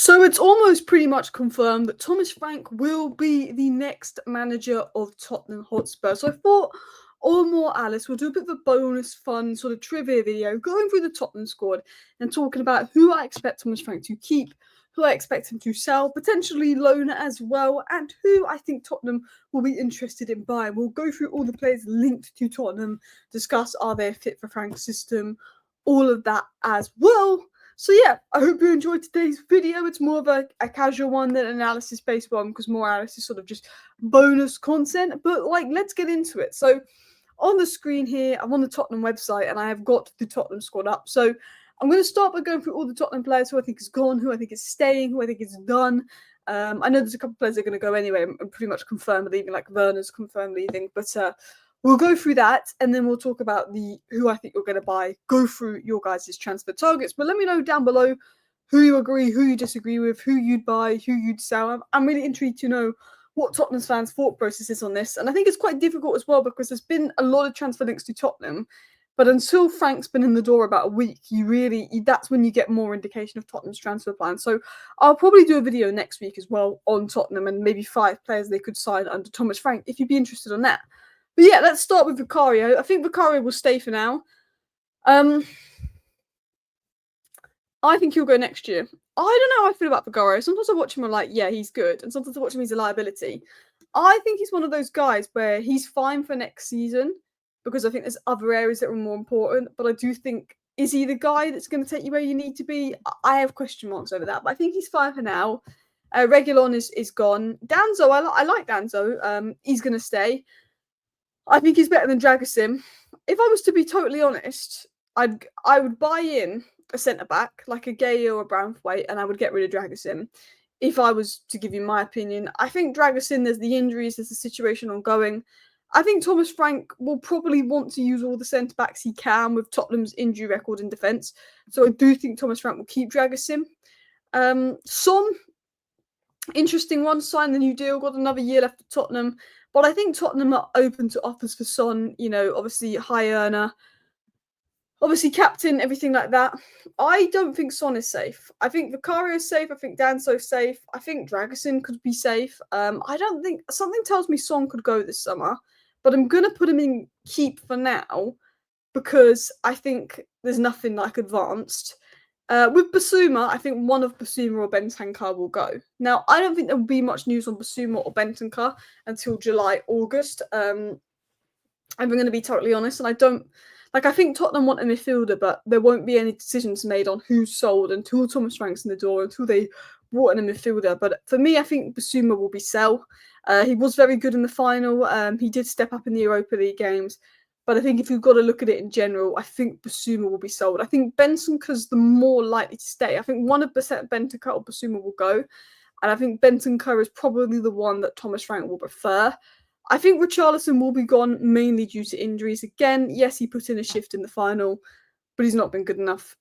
So it's almost pretty much confirmed that Thomas Frank will be the next manager of Tottenham Hotspur. So I thought, or more Alice, we'll do a bit of a bonus fun sort of trivia video going through the Tottenham squad and talking about who I expect Thomas Frank to keep, who I expect him to sell, potentially loan as well, and who I think Tottenham will be interested in buying. We'll go through all the players linked to Tottenham, discuss are they fit for Frank's system, all of that as well. So yeah, I hope you enjoyed today's video. It's more of a casual one than an analysis-based one because more analysis is sort of just bonus content. But like, let's get into it. So on the screen here, I'm on the Tottenham website and I have got the Tottenham squad up. So I'm going to start by going through all the Tottenham players who I think is gone, who I think is staying, who I think is done. I know there's a couple of players that are going to go anyway. I'm pretty much confirmed leaving, like Werner's confirmed leaving. But we'll go through that, and then we'll talk about who I think you're going to buy, go through your guys' transfer targets. But let me know down below who you agree, who you disagree with, who you'd buy, who you'd sell. I'm really intrigued to know what Tottenham's fans' thought process is on this. And I think it's quite difficult as well because there's been a lot of transfer links to Tottenham. But until Frank's been in the door about a week, that's when you get more indication of Tottenham's transfer plan. So I'll probably do a video next week as well on Tottenham and maybe 5 players they could sign under Thomas Frank if you'd be interested on that. But yeah, let's start with Vicario. I think Vicario will stay for now. I think he'll go next year. I don't know how I feel about Vicario. Sometimes I watch him and I'm like, yeah, he's good. And sometimes I watch him, he's a liability. I think he's one of those guys where he's fine for next season because I think there's other areas that are more important. But I do think, is he the guy that's going to take you where you need to be? I have question marks over that. But I think he's fine for now. Reguilon is gone. Danzo, I like Danzo. He's going to stay. I think he's better than Dragusin. If I was to be totally honest, I would buy in a centre back like a Gay or a Brownthwaite, and I would get rid of Dragusin. If I was to give you my opinion, I think Dragusin, there's the injuries, there's the situation ongoing. I think Thomas Frank will probably want to use all the centre backs he can with Tottenham's injury record in defence. So I do think Thomas Frank will keep Dragusin. Son, interesting one, signed the new deal, got another year left at Tottenham. But I think Tottenham are open to offers for Son, obviously high earner, obviously captain, everything like that. I don't think Son is safe. I think Vicario is safe. I think Danso's safe. I think Dragusin could be safe. I don't think, something tells me Son could go this summer, but I'm going to put him in keep for now because I think there's nothing like advanced. With Basuma, I think one of Basuma or Bentancur will go. Now, I don't think there will be much news on Basuma or Bentancur until July, August. I'm going to be totally honest, and I think Tottenham want a midfielder, but there won't be any decisions made on who's sold until Thomas Frank's in the door, until they brought in a midfielder. But for me, I think Basuma will be sell. He was very good in the final. He did step up in the Europa League games. But I think if you've got to look at it in general, I think Basuma will be sold. I think Bentancur's the more likely to stay. I think 100% Bentancur or Basuma will go. And I think Bentancur is probably the one that Thomas Frank will prefer. I think Richarlison will be gone mainly due to injuries. Again, yes, he put in a shift in the final, but he's not been good enough.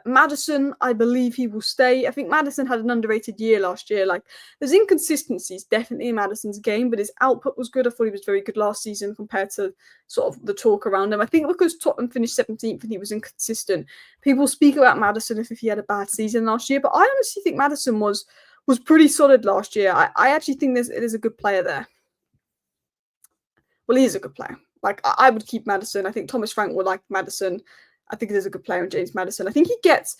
Maddison, I believe he will stay. I think Maddison had an underrated year last year. Like, there's inconsistencies definitely in Maddison's game, but his output was good. I thought he was very good last season compared to sort of the talk around him. I think because Tottenham finished 17th and he was inconsistent, people speak about Maddison if he had a bad season last year, but I honestly think Maddison was pretty solid last year. I actually think there's a good player there. Well, he is a good player. Like, I would keep Maddison. I think Thomas Frank will like Maddison. I think there's a good player in James Maddison. I think he gets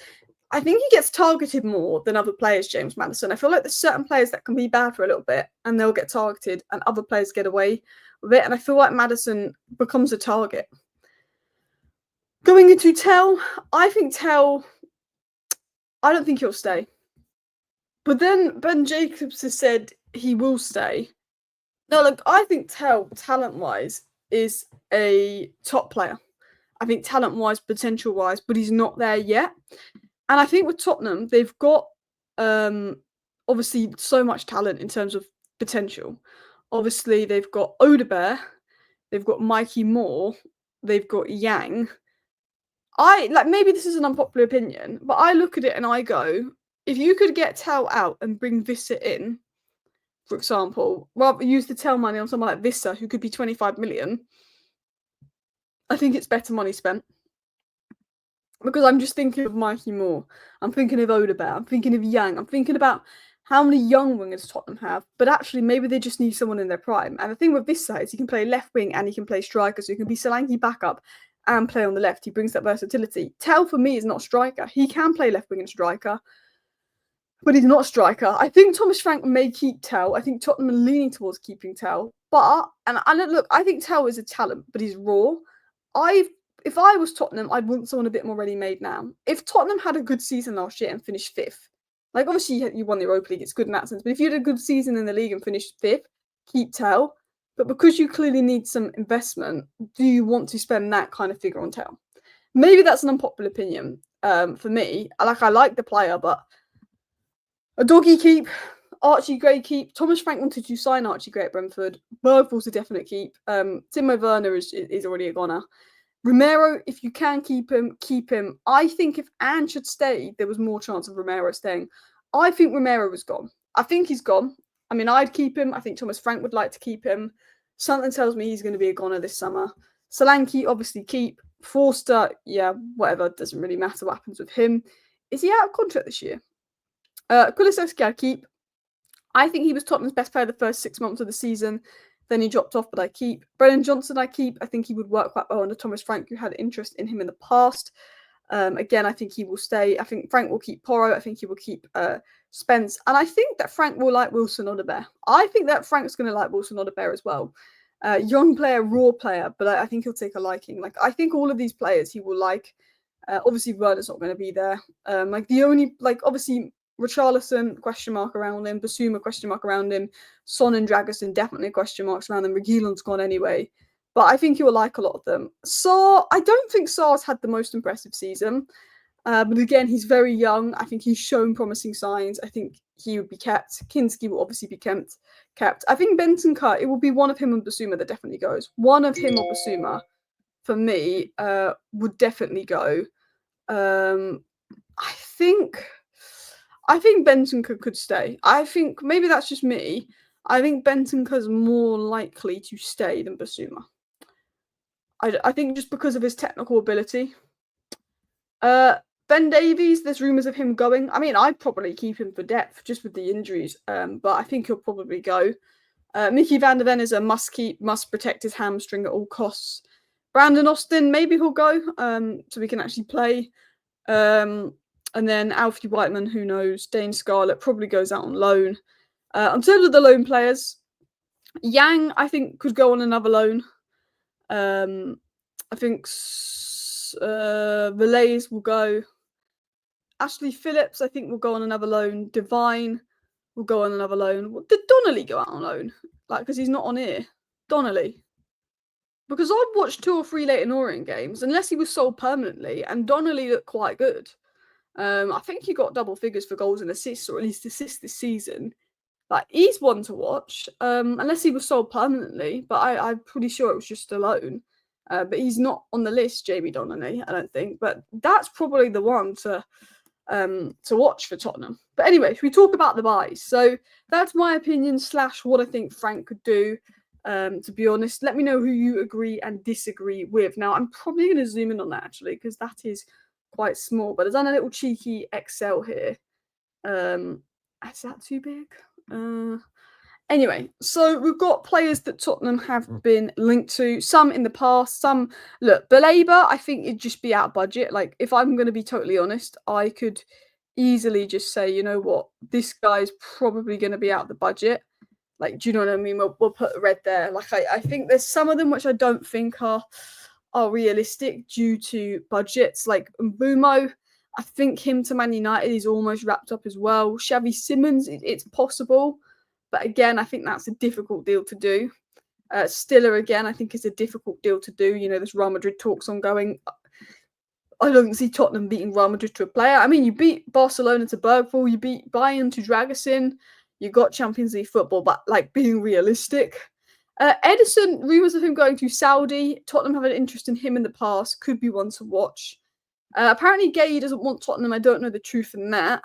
targeted more than other players, James Maddison. I feel like there's certain players that can be bad for a little bit and they'll get targeted and other players get away with it. And I feel like Maddison becomes a target. Going into Tell, I don't think he'll stay. But then Ben Jacobs has said he will stay. No, look, I think Tell, talent-wise, is a top player. I think talent-wise, potential-wise, but he's not there yet. And I think with Tottenham, they've got obviously so much talent in terms of potential. Obviously, they've got Odebear, they've got Mikey Moore, they've got Yang. Maybe this is an unpopular opinion, but I look at it and I go, if you could get Tell out and bring Visser in, for example, rather use the Tell money on someone like Visser, who could be 25 million, I think it's better money spent. because I'm just thinking of Mikey Moore. I'm thinking of Odebear. I'm thinking of Yang. I'm thinking about how many young wingers Tottenham have, but actually maybe they just need someone in their prime. And the thing with this side is he can play left wing and he can play striker, so he can be Solanke backup and play on the left. He brings that versatility. Tell for me is not a striker. He can play left wing and striker, but he's not a striker. I think Thomas Frank may keep Tell. I think Tottenham are leaning towards keeping Tell. But look, I think Tell is a talent, but he's raw. If I was Tottenham, I'd want someone a bit more ready-made now. If Tottenham had a good season last year and finished fifth, like obviously you won the Europa League, it's good in that sense. But if you had a good season in the league and finished fifth, keep Tell. But because you clearly need some investment, do you want to spend that kind of figure on Tell? Maybe that's an unpopular opinion for me. I like the player, but a doggy keep, Archie Gray keep. Thomas Frank wanted to sign Archie Gray at Brentford. Bergvall's a definite keep. Timo Werner is already a goner. Romero, if you can keep him, keep him. I think if Anne should stay, there was more chance of Romero staying. I think Romero was gone. I think he's gone. I mean, I'd keep him. I think Thomas Frank would like to keep him. Something tells me he's going to be a goner this summer. Solanke, obviously keep. Forster, yeah, whatever. Doesn't really matter what happens with him. Is he out of contract this year? Kulusevski, I keep. I think he was Tottenham's best player the first 6 months of the season. Then he dropped off, but I keep. Brennan Johnson, I keep. I think he would work quite well under Thomas Frank, who had interest in him in the past. Again, I think he will stay. I think Frank will keep Porro. I think he will keep Spence. And I think that Frank will like Wilson Odebear. I think that Frank's going to like Wilson Odebear as well. Young player, raw player, but I think he'll take a liking. Like, I think all of these players he will like. Obviously, Werner's not going to be there. Obviously, Richarlison, question mark around him. Basuma, question mark around him. Son and Dragusin, definitely question marks around them. Reguilon's gone anyway. But I think he will like a lot of them. So I don't think Sarr's had the most impressive season. But again, he's very young. I think he's shown promising signs. I think he would be kept. Kinski will obviously be kept. I think Benton Cut, it will be one of him and Basuma that definitely goes. One of him or Basuma, for me, would definitely go. I think Bentancur could stay. I think maybe that's just me. I think Bentancur's more likely to stay than Basuma. I think just because of his technical ability. Ben Davies, there's rumours of him going. I mean, I'd probably keep him for depth just with the injuries, but I think he'll probably go. Mickey van der Ven is a must keep, must protect his hamstring at all costs. Brandon Austin, maybe he'll go, so we can actually play. And then Alfie Whiteman, who knows? Dane Scarlett probably goes out on loan. In terms of the loan players, Yang, I think, could go on another loan. I think Valays will go. Ashley Phillips, I think, will go on another loan. Divine will go on another loan. Did Donnelly go out on loan? Because he's not on here. Donnelly. Because I've watched 2 or 3 Leyton Orient games, unless he was sold permanently, and Donnelly looked quite good. I think he got double figures for goals and assists, or at least assists this season. He's one to watch, unless he was sold permanently, but I'm pretty sure it was just a loan. But he's not on the list, Jamie Donnelly, I don't think. But that's probably the one to watch for Tottenham. But anyway, we talk about the buys. So that's my opinion / what I think Frank could do. To be honest, let me know who you agree and disagree with. Now, I'm probably going to zoom in on that actually, because that is quite small. But I've done a little cheeky Excel here. Is that too big? Anyway, so we've got players that Tottenham have been linked to, some in the past, some... Look, Baleba, I think it'd just be out of budget. Like, if I'm going to be totally honest, I could easily just say, you know what, this guy's probably going to be out of the budget. Like, do you know what I mean? We'll put a red there. Like, I think there's some of them which I don't think are realistic due to budgets. Like, Mbumo, I think him to Man United is almost wrapped up as well. Xavi Simons, it's possible. But again, I think that's a difficult deal to do. Stiller, again, I think is a difficult deal to do. You know, there's Real Madrid talks ongoing. I don't see Tottenham beating Real Madrid to a player. I mean, you beat Barcelona to Bergvall, you beat Bayern to Dragusin, you got Champions League football, but like being realistic. Edison, rumours of him going to Saudi. Tottenham have an interest in him in the past. Could be one to watch. Apparently, Gay doesn't want Tottenham. I don't know the truth in that.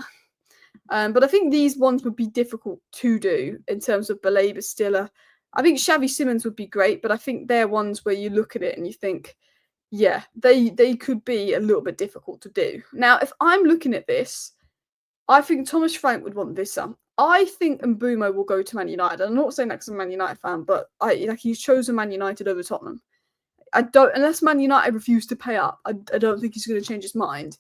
But I think these ones would be difficult to do in terms of Baleba, Stiller. I think Xavi Simons would be great, but I think they're ones where you look at it and you think, yeah, they could be a little bit difficult to do. Now, if I'm looking at this, I think Thomas Frank would want Vissa. I think Mbeumo will go to Man United. I'm not saying that 'cause I'm a Man United fan, but he's chosen Man United over Tottenham. I don't unless Man United refuse to pay up. I don't think he's going to change his mind.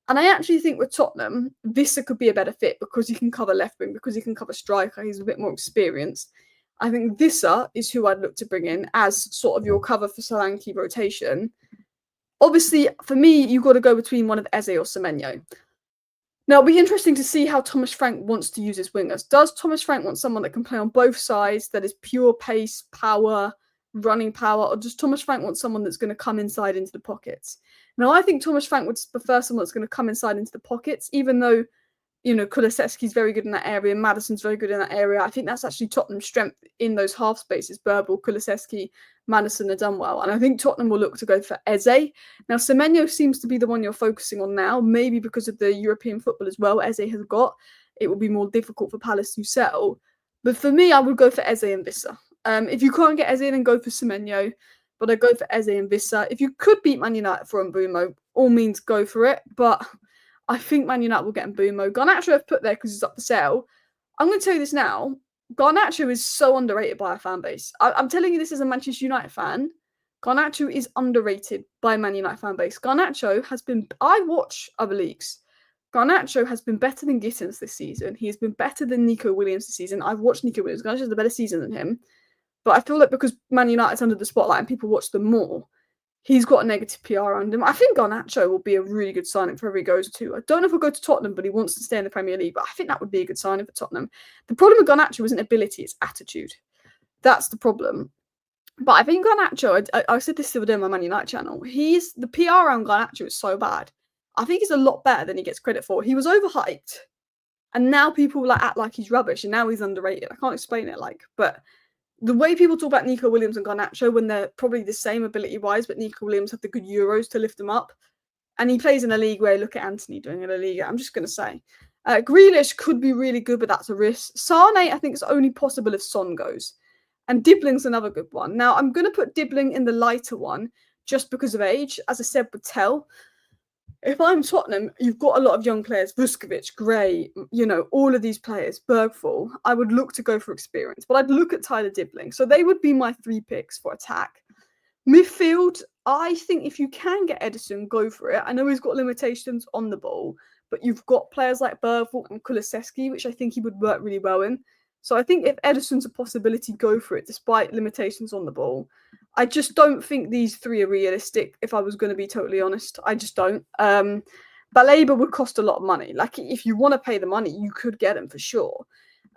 And I actually think with Tottenham, Vissa could be a better fit because he can cover left wing, because he can cover striker. He's a bit more experienced. I think Vissa is who I'd look to bring in as sort of your cover for Solanke rotation. Obviously, for me, you've got to go between one of Eze or Semenyo. Now, it'll be interesting to see how Thomas Frank wants to use his wingers. Does Thomas Frank want someone that can play on both sides, that is pure pace, power, running power, or does Thomas Frank want someone that's going to come inside into the pockets? Now, I think Thomas Frank would prefer someone that's going to come inside into the pockets, even though, Kulusevski's very good in that area, Maddison's very good in that area. I think that's actually Tottenham's strength in those half spaces. Burble, Kulusevski, Maddison have done well. And I think Tottenham will look to go for Eze. Now, Semenyo seems to be the one you're focusing on now, maybe because of the European football as well Eze has got. It will be more difficult for Palace to sell. But for me, I would go for Eze and Vissa. If you can't get Eze, then go for Semenyo. But I go for Eze and Vissa. If you could beat Man United for Mbeumo, all means go for it. But I think Man United will get Mbeumo. Garnacho I've put there because he's up for sale. I'm going to tell you this now. Garnacho is so underrated by our fan base. I'm telling you this as a Manchester United fan. Garnacho is underrated by Man United fan base. Garnacho has been... I watch other leagues. Garnacho has been better than Gittins this season. He has been better than Nico Williams this season. I've watched Nico Williams. Garnacho has a better season than him. But I feel like because Man United's under the spotlight and people watch them more, he's got a negative PR around him. I think Garnacho will be a really good signing for wherever he goes to. I don't know if he'll go to Tottenham, but he wants to stay in the Premier League. But I think that would be a good signing for Tottenham. The problem with Garnacho isn't ability, it's attitude. That's the problem. But I think Garnacho, I said this the other day on my Man United channel, the PR around Garnacho is so bad. I think he's a lot better than he gets credit for. He was overhyped. And now people act like he's rubbish, and now he's underrated. I can't explain it but the way people talk about Nico Williams and Garnacho when they're probably the same ability-wise, but Nico Williams had the good Euros to lift them up. And he plays in a league where, look at Anthony doing in a league. I'm just going to say. Grealish could be really good, but that's a risk. Sane, I think, is only possible if Son goes. And Dibling's another good one. Now, I'm going to put Dibling in the lighter one just because of age. As I said with Tell, if I'm Tottenham, you've got a lot of young players, Vuskovic, Gray, all of these players, Bergfall. I would look to go for experience, but I'd look at Tyler Dibling. So they would be my 3 picks for attack. Midfield, I think if you can get Edison, go for it. I know he's got limitations on the ball, but you've got players like Bergfall and Kulusevski, which I think he would work really well in. So I think if Edison's a possibility, go for it, despite limitations on the ball. I just don't think these 3 are realistic, if I was going to be totally honest. I just don't. Baleba would cost a lot of money. Like, if you want to pay the money, you could get him for sure.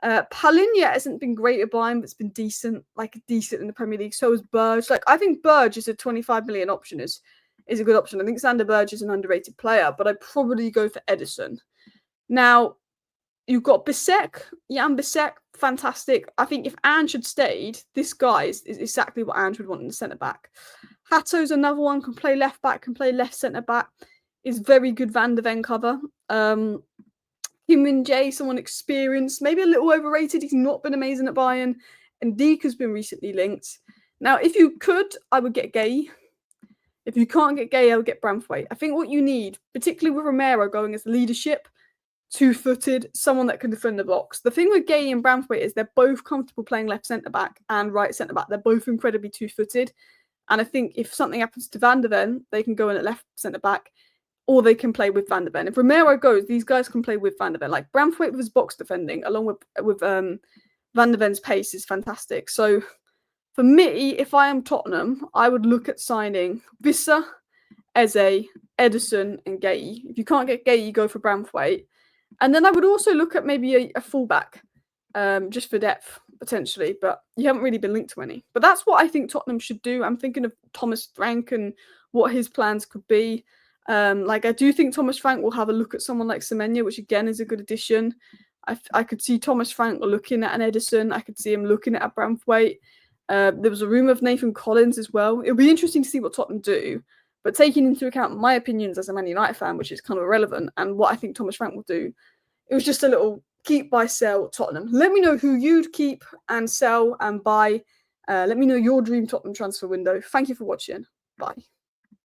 Palhinha hasn't been great at Bayern, but it's been decent in the Premier League. So is Burge. I think Burge is a 25 million option, is a good option. I think Sander Burge is an underrated player, but I'd probably go for Edison. Now, you've got Bisek, Jan Bisek, fantastic. I think if Ange had stayed, this guy is exactly what Ange would want in the centre-back. Hatto's another one, can play left-back, can play left centre-back, is very good Van de Ven cover. Kim Min-jae, someone experienced, maybe a little overrated. He's not been amazing at Bayern. And Deke has been recently linked. Now, if you could, I would get Gay. If you can't get Gay, I would get Branthwaite. I think what you need, particularly with Romero going as leadership, 2-footed, someone that can defend the box. The thing with Gay and Branthwaite is they're both comfortable playing left centre-back and right centre-back. They're both incredibly 2-footed. And I think if something happens to Van de Ven, they can go in at left centre-back, or they can play with Van de Ven. If Romero goes, these guys can play with Van de Ven. Like, Branthwaite with his box defending, along with Van de Ven's pace, is fantastic. So, for me, if I am Tottenham, I would look at signing Vissa, Eze, Edison, and Gay. If you can't get Gay, you go for Branthwaite. And then I would also look at maybe a fullback, just for depth, potentially. But you haven't really been linked to any. But that's what I think Tottenham should do. I'm thinking of Thomas Frank and what his plans could be. I do think Thomas Frank will have a look at someone like Semenyo, which again is a good addition. I could see Thomas Frank looking at an Edison. I could see him looking at a Branthwaite. There was a rumour of Nathan Collins as well. It'll be interesting to see what Tottenham do. But taking into account my opinions as a Man United fan, which is kind of irrelevant, and what I think Thomas Frank will do, it was just a little keep, buy, sell Tottenham. Let me know who you'd keep and sell and buy. Let me know your dream Tottenham transfer window. Thank you for watching. Bye.